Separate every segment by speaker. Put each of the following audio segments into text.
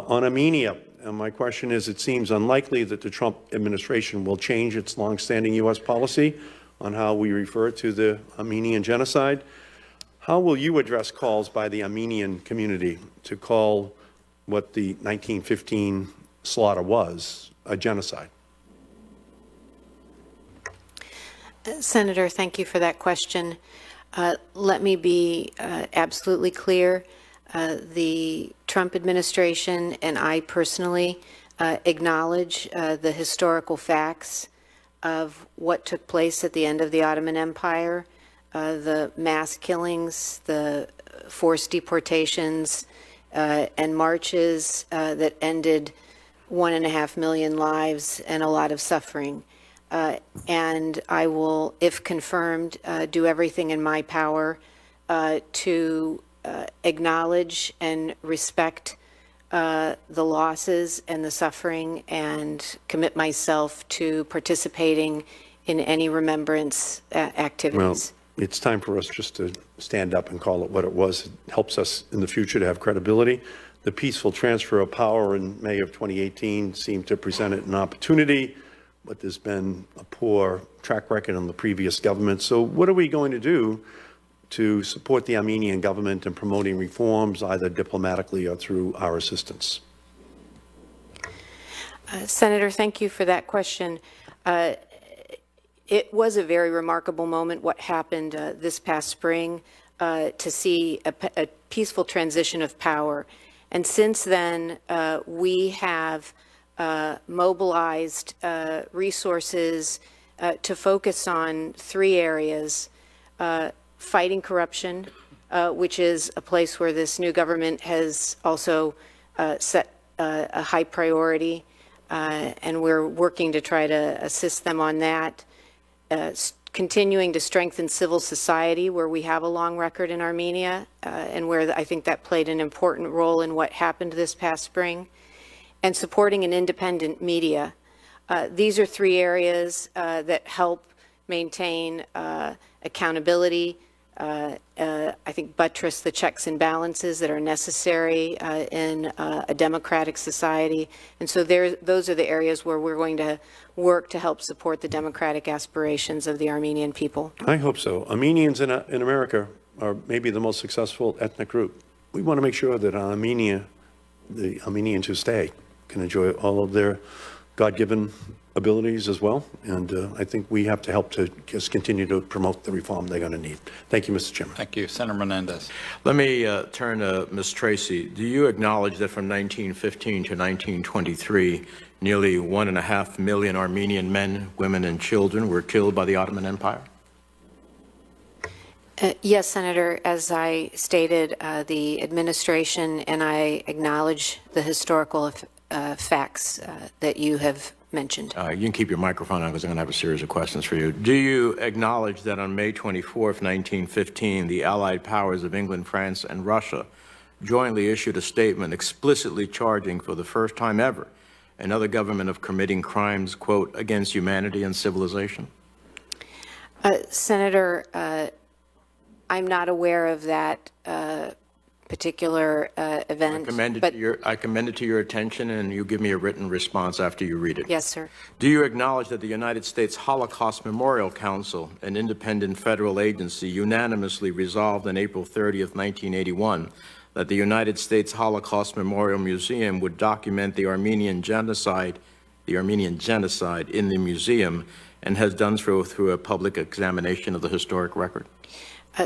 Speaker 1: On Armenia, my question is, it seems unlikely that the Trump administration will change its longstanding U.S. policy on how we refer to the Armenian genocide. How will you address calls by the Armenian community to call what the 1915 slaughter was a genocide?
Speaker 2: Senator, thank you for that question. Let me be absolutely clear. The Trump administration and I personally acknowledge the historical facts of what took place at the end of the Ottoman Empire, the mass killings, the forced deportations, and marches that ended 1.5 million lives and a lot of suffering. And I will, if confirmed, do everything in my power to acknowledge and respect the losses and the suffering, and commit myself to participating in any remembrance activities.
Speaker 1: Well, it's time for us just to stand up and call it what it was. It helps us in the future to have credibility. The peaceful transfer of power in May of 2018 seemed to present it an opportunity, but there's been a poor track record on the previous government. So what are we going to do to support the Armenian government in promoting reforms, either diplomatically or through our assistance?
Speaker 2: Senator, thank you for that question. It was a very remarkable moment, what happened this past spring, to see a peaceful transition of power. And since then, we have mobilized resources to focus on 3 areas: fighting corruption, which is a place where this new government has also set a high priority, and we're working to try to assist them on that. Continuing to strengthen civil society, where we have a long record in Armenia, and where I think that played an important role in what happened this past spring, and supporting an independent media. These are 3 areas that help maintain accountability, I think buttress the checks and balances that are necessary in a democratic society. And so those are the areas where we're going to work to help support the democratic aspirations of the Armenian people.
Speaker 1: I hope so. Armenians in America are maybe the most successful ethnic group. We want to make sure that Armenia, the Armenians who stay, can enjoy all of their God-given abilities as well, and I think we have to help to just continue to promote the reform they're going to need. Thank you, Mr. Chairman.
Speaker 3: Thank you. Senator Menendez.
Speaker 4: Let me turn to Ms. Tracy. Do you acknowledge that from 1915 to 1923, nearly 1.5 million Armenian men, women, and children were killed by the Ottoman Empire?
Speaker 2: Yes, Senator. As I stated, the administration and I acknowledge the historical facts that you have mentioned.
Speaker 4: You can keep your microphone on because I'm going to have a series of questions for you. Do you acknowledge that on May 24th, 1915, the Allied powers of England, France, and Russia jointly issued a statement explicitly charging for the first time ever another government of committing crimes, quote, against humanity and civilization?
Speaker 2: Senator, I'm not aware of that particular event.
Speaker 4: I commend it to your attention, and you give me a written response after you read it.
Speaker 2: Yes, sir.
Speaker 4: Do you acknowledge that the United States Holocaust Memorial Council, an independent federal agency, unanimously resolved on April 30th, 1981, that the United States Holocaust Memorial Museum would document the Armenian genocide in the museum, and has done so through a public examination of the historic record?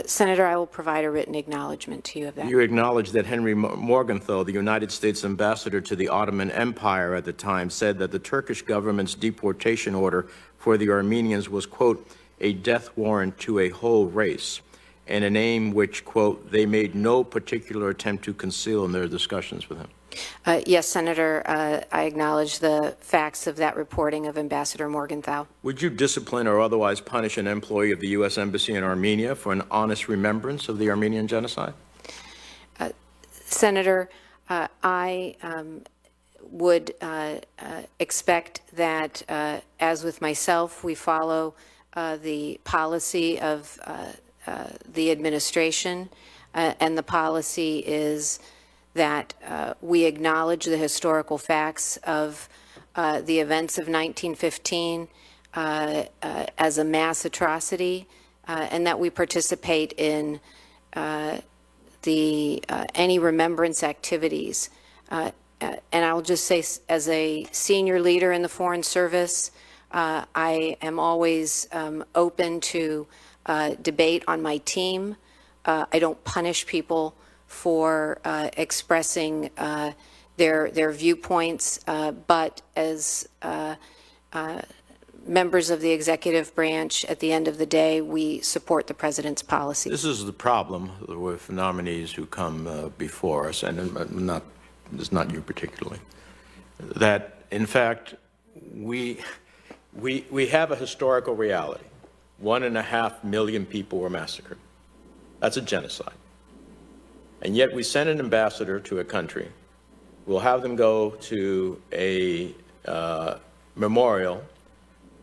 Speaker 2: Senator, I will provide a written acknowledgement to you of that.
Speaker 4: You acknowledge that Henry Morgenthau, the United States ambassador to the Ottoman Empire at the time, said that the Turkish government's deportation order for the Armenians was, quote, a death warrant to a whole race, and a name which, quote, they made no particular attempt to conceal in their discussions with him?
Speaker 2: Yes, Senator, I acknowledge the facts of that reporting of Ambassador Morgenthau.
Speaker 4: Would you discipline or otherwise punish an employee of the U.S. Embassy in Armenia for an honest remembrance of the Armenian genocide?
Speaker 2: Senator, I would expect that, as with myself, we follow the policy of the administration, and the policy is that we acknowledge the historical facts of the events of 1915 as a mass atrocity, and that we participate in any remembrance activities. And I'll just say, as a senior leader in the Foreign Service, I am always open to debate on my team. I don't punish people for expressing their viewpoints, but as members of the executive branch, at the end of the day, we support the president's policy.
Speaker 4: This is the problem with nominees who come before us, and it's not you particularly, that in fact we have a historical reality. 1.5 million people were massacred. That's a genocide. And yet we send an ambassador to a country. We'll have them go to a memorial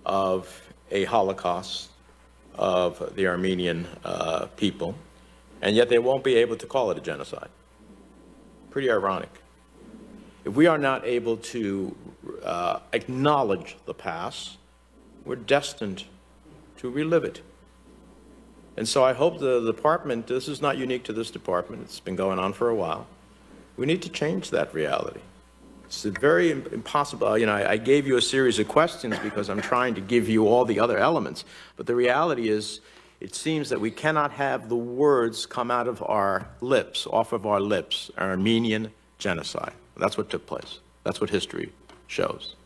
Speaker 4: of a Holocaust of the Armenian people, and yet they won't be able to call it a genocide. Pretty ironic. If we are not able to acknowledge the past, we're destined to relive it. And so I hope the department, this is not unique to this department, it's been going on for a while, we need to change that reality. It's very impossible. You know, I gave you a series of questions because I'm trying to give you all the other elements. But the reality is, it seems that we cannot have the words come out of our lips, off of our lips, Armenian genocide. That's what took place. That's what history shows.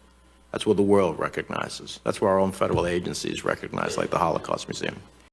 Speaker 4: That's what the world recognizes. That's what our own federal agencies recognize, like the Holocaust Museum.